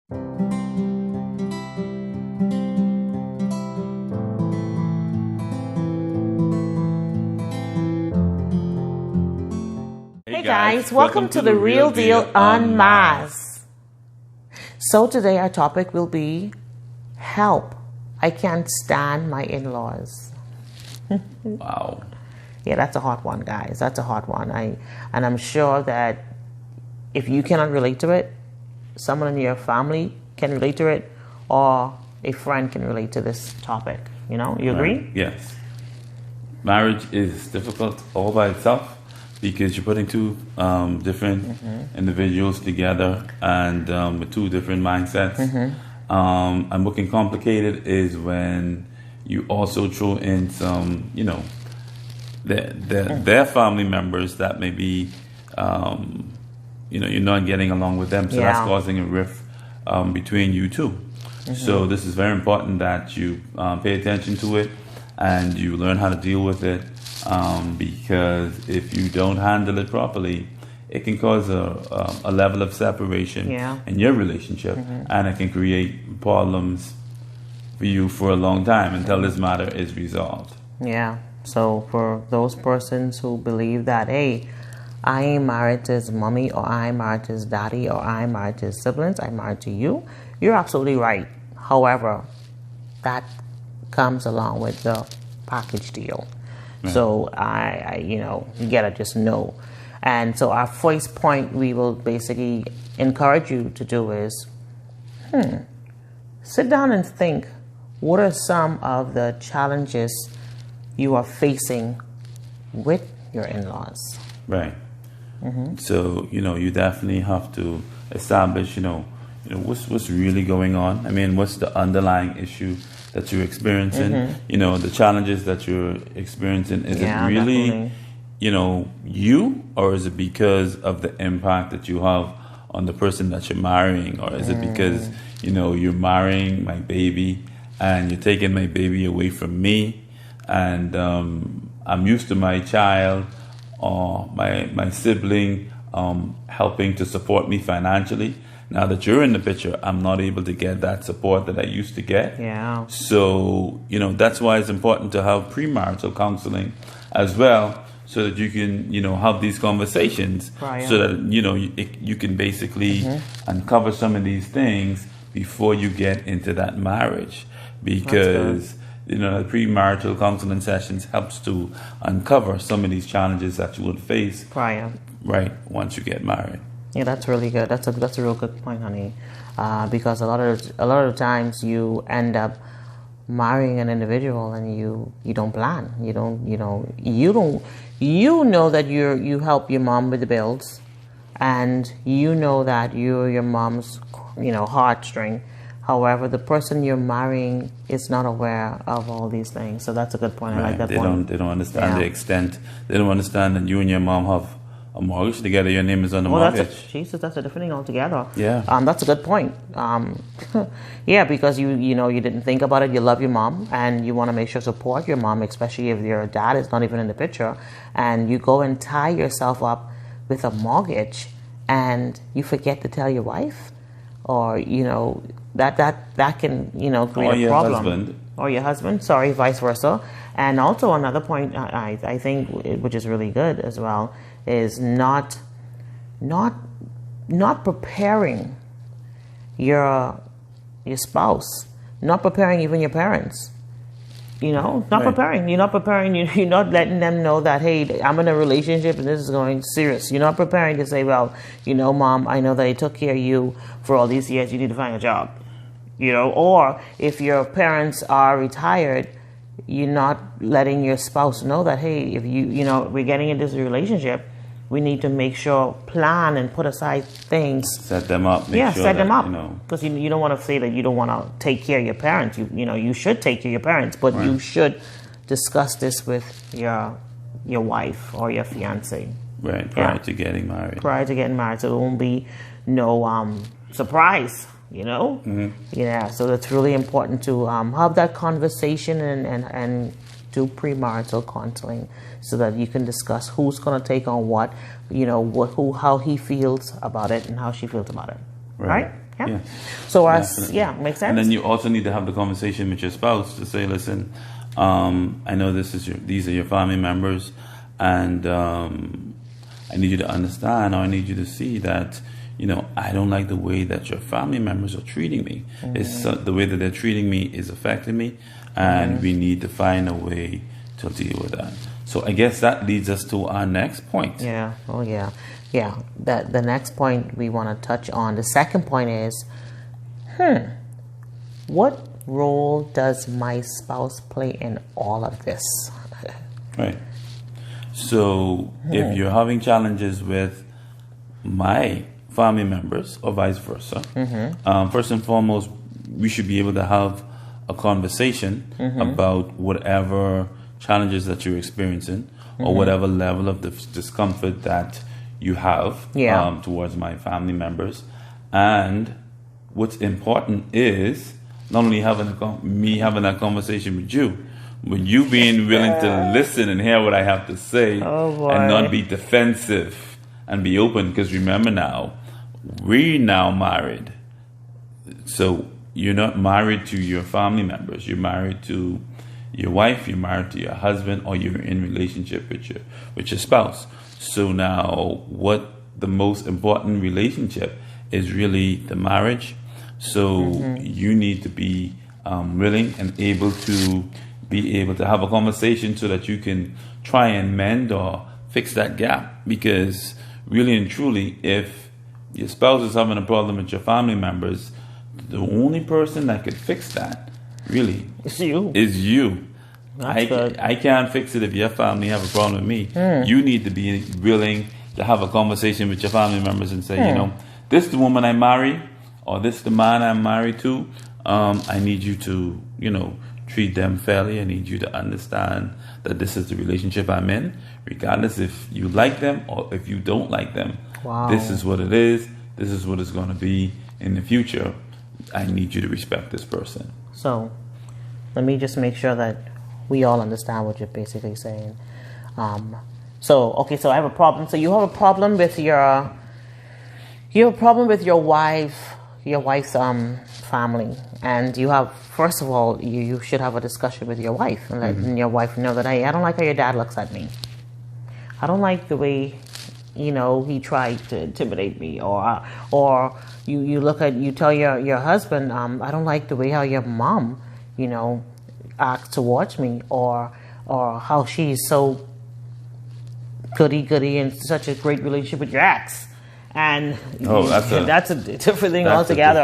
Hey guys, welcome to the Real Deal Unmasked. So today our topic will be help. I can't stand my in-laws. Wow. Yeah, that's a hot one, guys. That's a hot one. And I'm sure that if you cannot relate to it, someone in your family can relate to it, or a friend can relate to this topic. You know, you agree? Yes. Marriage is difficult all by itself because you're putting two different individuals together and with two different mindsets. And what can complicate it is when you also throw in some, their family members that may be, you're not getting along with them. So that's causing a rift between you two. So this is very important that you pay attention to it and you learn how to deal with it. Because if you don't handle it properly, it can cause a level of separation in your relationship, and it can create problems for you for a long time until this matter is resolved. Yeah. So for those persons who believe that, hey, I ain't married to his mommy, or I ain't married to his daddy, or I ain't married to his siblings, I'm married to you, you're absolutely right. However, that comes along with the package deal. So you gotta just know. And so our first point we will basically encourage you to do is, sit down and think, what are some of the challenges you are facing with your in-laws? Right. So, you definitely have to establish, what's really going on. I mean, what's the underlying issue that you're experiencing, the challenges that you're experiencing. Is it really, definitely. You, or is it because of the impact that you have on the person that you're marrying? Or is it because, you're marrying my baby and you're taking my baby away from me, and I'm used to my child or my sibling helping to support me financially. Now that you're in the picture, I'm not able to get that support that I used to get. Yeah. So, that's why it's important to have premarital counseling as well, so that you can, have these conversations so that, you can basically uncover some of these things before you get into that marriage. Because, the premarital counseling sessions helps to uncover some of these challenges that you would face right once you get married. Yeah, that's really good. That's a real good point, honey. Because a lot of times you end up marrying an individual and you don't plan. You know that you help your mom with the bills, and you know that you're your mom's heartstring. However, the person you're marrying is not aware of all these things. So that's a good point. I like that point. They don't understand the extent. They don't understand that you and your mom have a mortgage together. Your name is on the mortgage. That's a different thing altogether. Yeah. That's a good point. Yeah, because you didn't think about it. You love your mom and you want to make sure to support your mom, especially if your dad is not even in the picture, and you go and tie yourself up with a mortgage and you forget to tell your wife, or that can create a problem. Husband. Or your husband, sorry, vice versa. And also another point I think, which is really good as well, is not preparing your spouse, not preparing even your parents. Preparing. You're not preparing. You're not letting them know that, hey, I'm in a relationship and this is going serious. You're not preparing to say, well, Mom, I know that I took care of you for all these years. You need to find a job. Or if your parents are retired, you're not letting your spouse know that, hey, if we're getting into this relationship, we need to make sure, plan and put aside things. Set them up. Set them up. Because you don't want to say that you don't want to take care of your parents. You should take care of your parents, but you should discuss this with your wife or your fiance. Right, prior to getting married. So it won't be no surprise. Yeah, so it's really important to have that conversation and do premarital counseling so that you can discuss who's going to take on what, how he feels about it and how she feels about it. Right? Yeah. Yeah. So Definitely. makes sense. And then you also need to have the conversation with your spouse to say, listen, I know these are your family members, and I need you to understand, or I need you to see that, I don't like the way that your family members are treating me. It's the way that they're treating me is affecting me, and we need to find a way to deal with that. So I guess that leads us to our next point. Yeah. Oh, yeah. Yeah. The next point we want to touch on. The second point is, what role does my spouse play in all of this? Right. So if you're having challenges with my family members or vice versa, first and foremost, we should be able to have a conversation about whatever challenges that you're experiencing or whatever level of discomfort that you have towards my family members. And what's important is not only having that conversation with you, but you being willing to listen and hear what I have to say and not be defensive and be open. Because remember now, we're now married. So you're not married to your family members. You're married to your wife, you're married to your husband, or you're in relationship with your spouse. So now what the most important relationship is really the marriage. So you need to be willing and able to have a conversation so that you can try and mend or fix that gap. Because really and truly, if your spouse is having a problem with your family members, the only person that could fix that really is you. I can't fix it if your family have a problem with me. You need to be willing to have a conversation with your family members and say, this is the woman I marry, or this is the man I'm married to. I need you to, treat them fairly. I need you to understand that this is the relationship I'm in, regardless if you like them or if you don't like them. Wow. This is what it is. This is what it's going to be in the future. I need you to respect this person. So let me just make sure that we all understand what you're basically saying. So I have a problem. So you have a problem with your wife's family, and you have, first of all, you should have a discussion with your wife and letting your wife know that, hey, I don't like how your dad looks at me. I don't like the way, he tried to intimidate me, or you tell your husband, I don't like the way how your mom, acts towards me, or how she's so goody and such a great relationship with your ex. And that's a different thing altogether.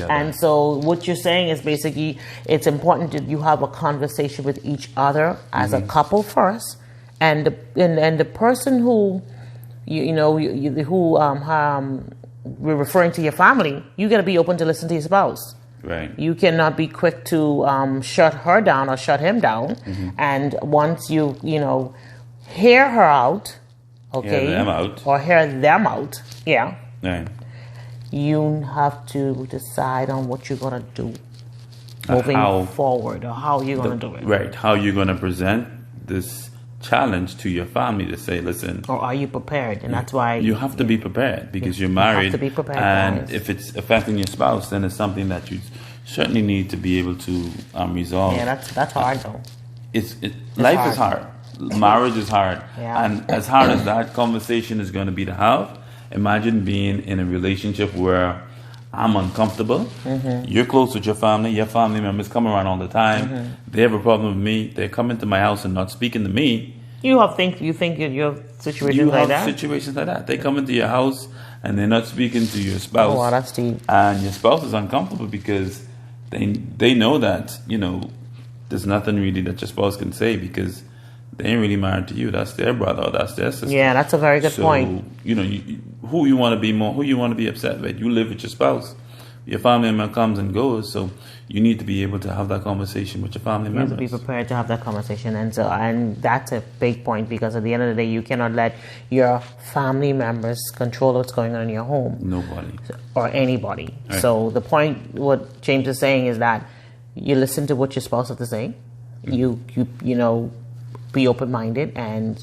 And so what you're saying is basically it's important that you have a conversation with each other as a couple first, and the person who we're referring to your family, you got to be open to listen to your spouse. Right. You cannot be quick to shut her down or shut him down. And once you hear her out, okay, hear them out, yeah. Right. You have to decide on what you're gonna do moving forward, or how you're gonna do it. Right. How you're gonna present this challenge to your family to say, listen. Or are you prepared? And that's why you have to be prepared, because you're married. You have to be prepared, and guys. If it's affecting your spouse, then it's something that you certainly need to be able to resolve. Yeah, that's hard though. Life is hard. Marriage is hard. Yeah. And as hard as that conversation is going to be to have, imagine being in a relationship where I'm uncomfortable. You're close with your family members come around all the time. They have a problem with me. They're coming to my house and not speaking to me. You think your situations like that? Situations like that. They come into your house and they're not speaking to your spouse. Oh, wow, that's deep. And your spouse is uncomfortable because they know that, there's nothing really that your spouse can say, because they ain't really married to you. That's their brother, or that's their sister. Yeah, that's a very good point. Who you want to be upset with. You live with your spouse. Your family member comes and goes, so you need to be able to have that conversation with your family members. You need to be prepared to have that conversation, and that's a big point, because at the end of the day, you cannot let your family members control what's going on in your home. Nobody or anybody. Right. So the point, what James is saying, is that you listen to what your spouse has to say. You be open-minded and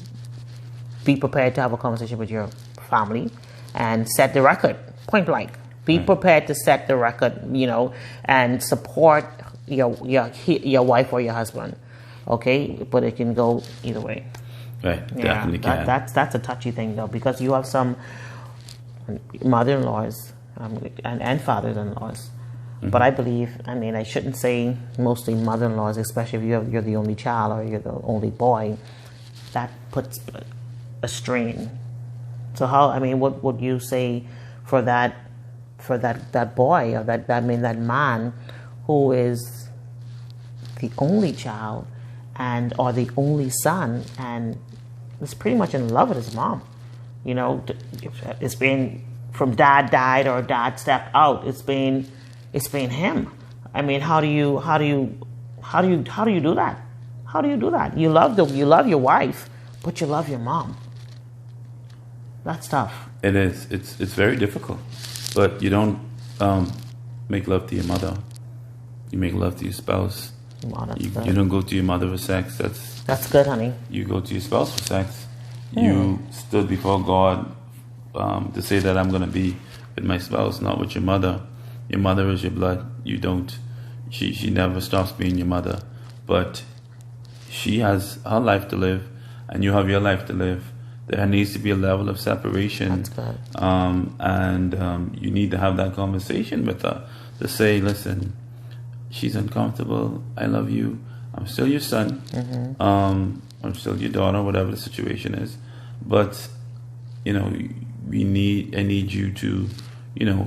be prepared to have a conversation with your family, and set the record point blank. Be prepared to set the record, and support your wife or your husband. Okay, but it can go either way. Right, definitely can. That's a touchy thing though, because you have some mother-in-laws and fathers-in-laws. But I believe, I shouldn't say mostly mother-in-laws, especially if you're the only child or you're the only boy. That puts a strain. So what would you say for that boy or that man who is the only child or the only son and is pretty much in love with his mom? It's been from dad died or dad stepped out. It's been him. How do you do that? How do you do that? You love your wife, but you love your mom. That's tough. It is. It's very difficult. But you don't make love to your mother. You make love to your spouse. Wow, you don't go to your mother for sex. That's good, honey. You go to your spouse for sex. You stood before God to say that I'm going to be with my spouse, not with your mother. Your mother is your blood. You don't. She never stops being your mother. But she has her life to live, and you have your life to live. There needs to be a level of separation. That's good. And you need to have that conversation with her to say, listen, she's uncomfortable. I love you. I'm still your son. Mm-hmm. I'm still your daughter, whatever the situation is. But, I need you to,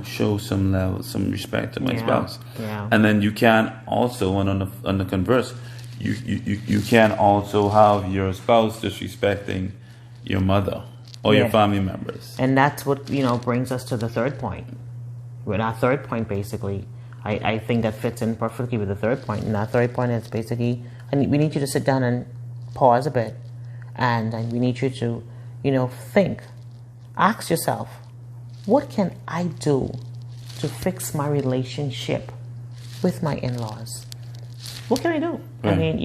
show some level, some respect to my spouse. Yeah. And then you can also, on the converse, you can also have your spouse disrespecting your mother or your family members. And that's what, brings us to the third point. With our third point, basically, I think that fits in perfectly with the third point. And our third point is basically, we need you to sit down and pause a bit. And we need you to, think. Ask yourself, what can I do to fix my relationship with my in-laws? What can I do? Right.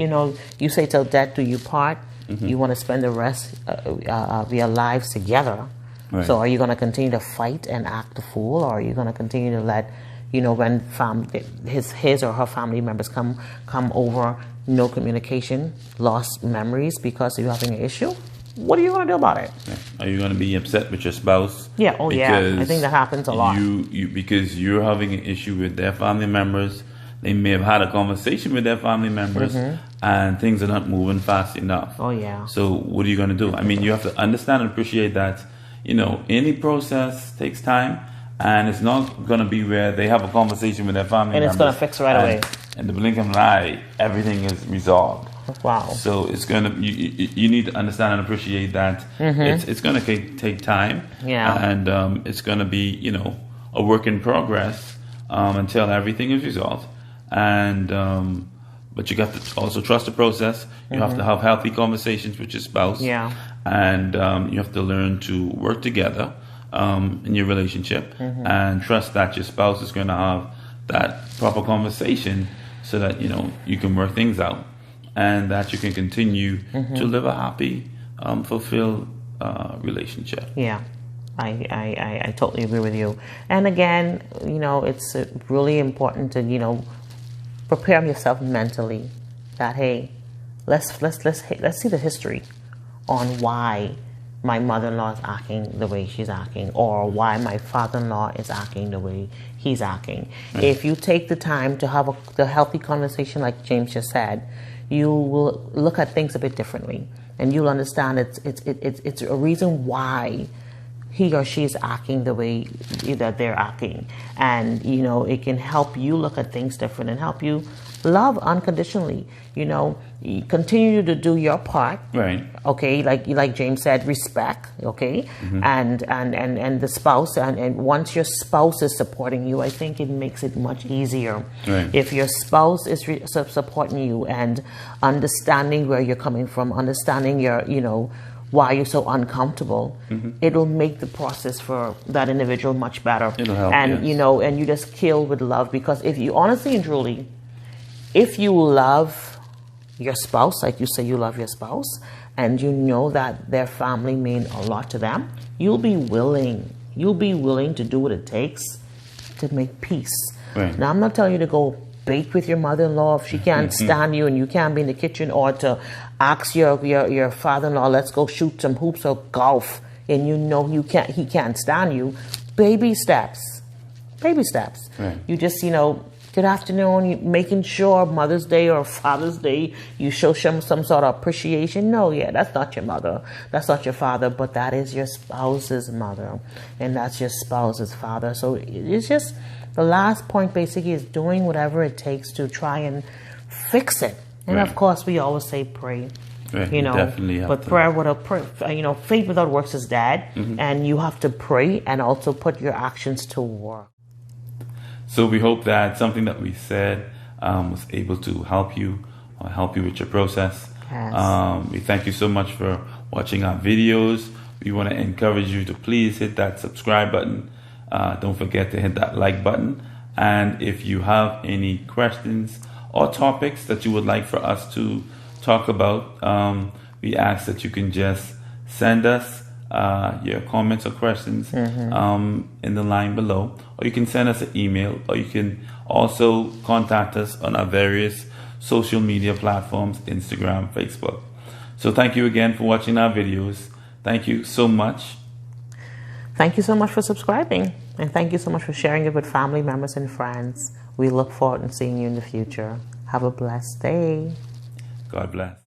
You say till death do you part. Mm-hmm. You want to spend the rest of your lives together. Right. So are you going to continue to fight and act a fool, or are you going to continue to let, when his or her family members come over, no communication, lost memories because you're having an issue? What are you going to do about it? Yeah. Are you going to be upset with your spouse? Yeah. Oh, yeah. I think that happens a lot. Because you're having an issue with their family members. They may have had a conversation with their family members, and things are not moving fast enough. Oh, yeah. So what are you going to do? You have to understand and appreciate that, any process takes time, and it's not going to be where they have a conversation with their family members. And it's going to fix right away. In the blink of an eye, everything is resolved. Wow. So it's going to, you need to understand and appreciate that it's going to take time. Yeah. And it's going to be, a work in progress until everything is resolved. And but you got to also trust the process. You have to have healthy conversations with your spouse. Yeah. And you have to learn to work together in your relationship and trust that your spouse is going to have that proper conversation so that you can work things out and that you can continue to live a happy, fulfilled relationship. Yeah. I totally agree with you. And again, it's really important to, prepare yourself mentally that, hey, let's see the history on why my mother-in-law is acting the way she's acting, or why my father-in-law is acting the way he's acting. If you take the time to have the healthy conversation, like James just said, you will look at things a bit differently, and you'll understand it's a reason why he or she is acting the way that they're acting. And, it can help you look at things different and help you love unconditionally. Continue to do your part. Right. Okay. Like James said, respect. Okay. And the spouse. And once your spouse is supporting you, I think it makes it much easier. Right. If your spouse is supporting you and understanding where you're coming from, understanding your, why you're so uncomfortable, it'll make the process for that individual much better. It'll help, and yes. And you just kill with love, because if you honestly and truly, if you love your spouse, like you say you love your spouse, and you know that their family mean a lot to them, you'll be willing to do what it takes to make peace. Right. Now, I'm not telling you to go bake with your mother-in-law if she can't stand you and you can't be in the kitchen, or to ask your father-in-law, let's go shoot some hoops or golf, and he can't stand you. Baby steps. Right. You just, good afternoon, making sure Mother's Day or Father's Day, you show some sort of appreciation. No, that's not your mother. That's not your father, but that is your spouse's mother. And that's your spouse's father. So it's just, the last point basically is doing whatever it takes to try and fix it. And right. of course, we always say pray. Right. Definitely have but to. prayer faith without works is dead. And you have to pray and also put your actions to work. So we hope that something that we said was able to help you with your process. Yes. We thank you so much for watching our videos. We want to encourage you to please hit that subscribe button. Don't forget to hit that like button. And if you have any questions or topics that you would like for us to talk about, we ask that you can just send us your comments or questions in the line below, or you can send us an email, or you can also contact us on our various social media platforms, Instagram, Facebook. So thank you again for watching our videos. Thank you so much. Thank you so much for subscribing, and thank you so much for sharing it with family members and friends. We look forward to seeing you in the future. Have a blessed day. God bless.